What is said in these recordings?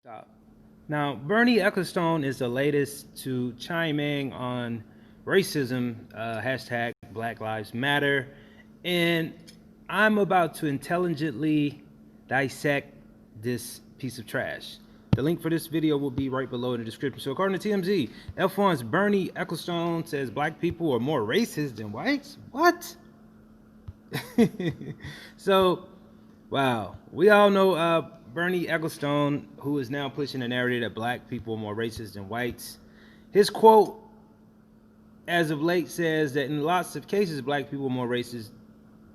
Stop. Now, Bernie Ecclestone is the latest to chime in on racism, hashtag Black Lives Matter, and I'm about to intelligently dissect this piece of trash. The link for this video will be right below in the description. So according to TMZ, F1's Bernie Ecclestone says black people are more racist than whites. What? So, wow. We all know Bernie Ecclestone, who is now pushing the narrative that black people are more racist than whites. His quote, as of late, says that in lots of cases, black people are more racist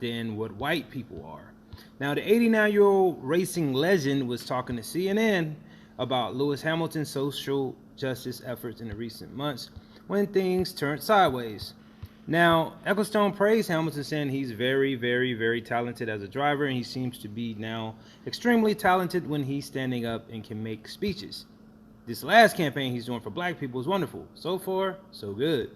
than what white people are. Now, the 89-year-old racing legend was talking to CNN about Lewis Hamilton's social justice efforts in the recent months when things turned sideways. Now, Ecclestone praised Hamilton, saying he's very, very, very talented as a driver, and he seems to be now extremely talented when he's standing up and can make speeches. This last campaign he's doing for black people is wonderful. So far, so good.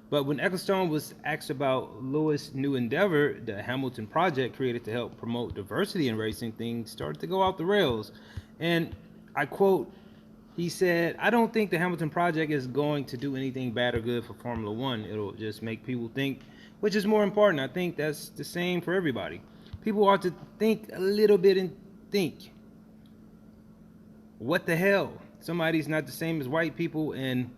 But when Ecclestone was asked about Lewis' new endeavor, the Hamilton Project created to help promote diversity in racing, things started to go off the rails. And I quote, he said, "I don't think the Hamilton Project is going to do anything bad or good for Formula One. It'll just make people think, which is more important. I think that's the same for everybody. People ought to think a little bit and think, what the hell? Somebody's not the same as white people, and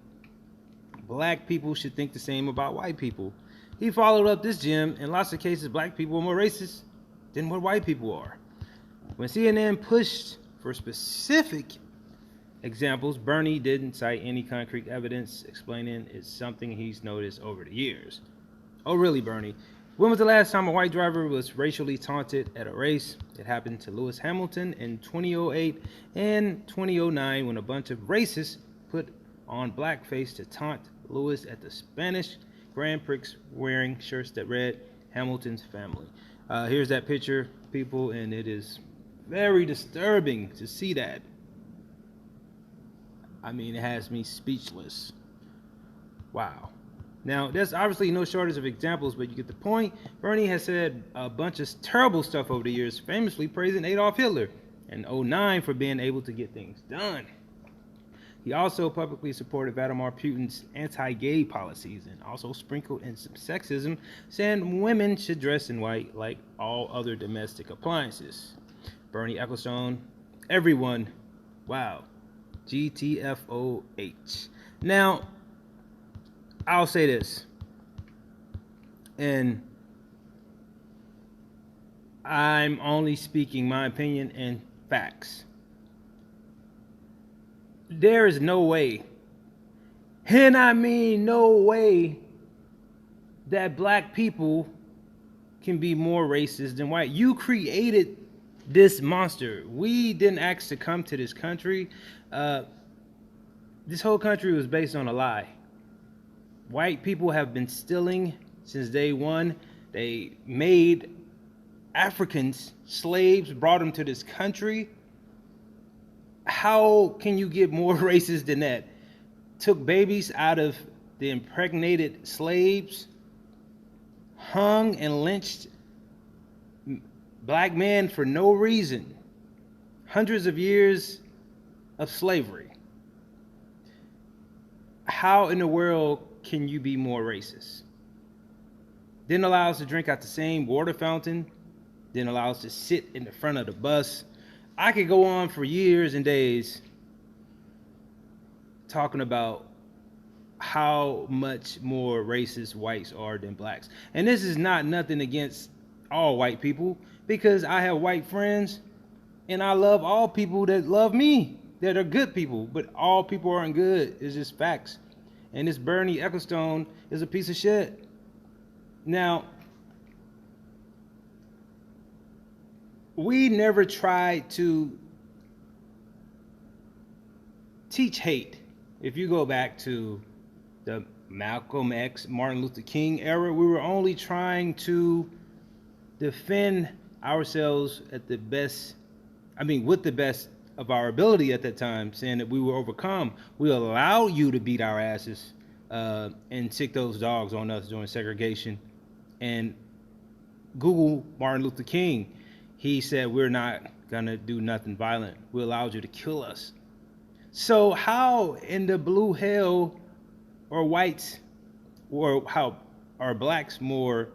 black people should think the same about white people." He followed up this gem, in lots of cases, black people are more racist than what white people are. When CNN pushed for specific examples, Bernie didn't cite any concrete evidence, explaining it's something he's noticed over the years. Oh, really, Bernie? When was the last time a white driver was racially taunted at a race? It happened to Lewis Hamilton in 2008 and 2009 when a bunch of racists put on blackface to taunt Lewis at the Spanish Grand Prix wearing shirts that read Hamilton's family. Here's that picture, people, and it is very disturbing to see that. I mean, it has me speechless. Wow. Now, there's obviously no shortage of examples, but you get the point. Bernie has said a bunch of terrible stuff over the years, famously praising Adolf Hitler in 2009 for being able to get things done. He also publicly supported Vladimir Putin's anti-gay policies and also sprinkled in some sexism, saying women should dress in white like all other domestic appliances. Bernie Ecclestone, everyone, wow. GTFOH. Now, I'll say this, and I'm only speaking my opinion and facts. There is no way, and I mean no way, that black people can be more racist than white. You created this monster. We didn't ask to come to this country. This whole country was based on a lie. White people have been stealing since day one. They made Africans slaves, brought them to this country. How can you get more racist than that? Took babies out of the impregnated slaves, hung and lynched black men for no reason. Hundreds of years of slavery. How in the world can you be more racist? Didn't allow us to drink out the same water fountain. Didn't allow us to sit in the front of the bus. I could go on for years and days talking about how much more racist whites are than blacks. And this is not nothing against all white people, because I have white friends and I love all people that love me, that are good people, but all people aren't good. It's just facts. And this Bernie Ecclestone is a piece of shit. Now, we never tried to teach hate. If you go back to the Malcolm X, Martin Luther King era, we were only trying to defend ourselves at the best, with the best of our ability at that time, saying that we were overcome. We allow you to beat our asses and sick those dogs on us during segregation. And Google Martin Luther King. He said, we're not gonna do nothing violent. We allowed you to kill us. So how in the blue hell are whites, or how are blacks more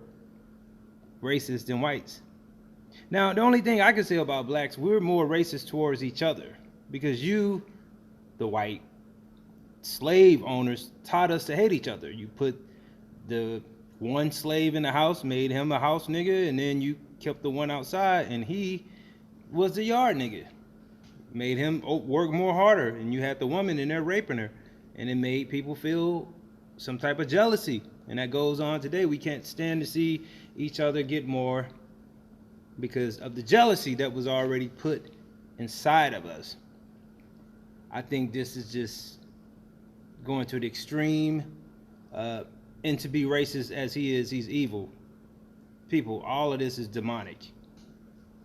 racist than whites? Now, the only thing I can say about blacks, we're more racist towards each other because you, the white slave owners, taught us to hate each other. You put the one slave in the house, made him a house nigga, and then you kept the one outside, and he was the yard nigga. Made him work more harder, and you had the woman in there raping her, and it made people feel some type of jealousy, and that goes on today. We can't stand to see each other get more because of the jealousy that was already put inside of us. I think this is just going to the extreme, and to be racist as he is, he's evil. People, all of this is demonic.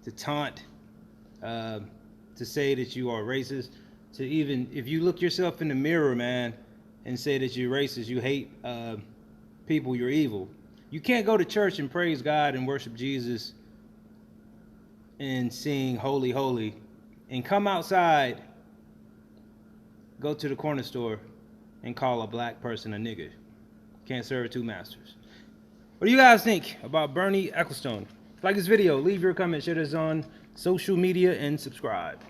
To taunt, to say that you are racist, to even, if you look yourself in the mirror, man, and say that you're racist, you hate people, you're evil. You can't go to church and praise God and worship Jesus and sing holy, holy, and come outside, go to the corner store, and call a black person a nigga. Can't serve two masters. What do you guys think about Bernie Ecclestone? Like this video, leave your comment, share this on social media, and subscribe.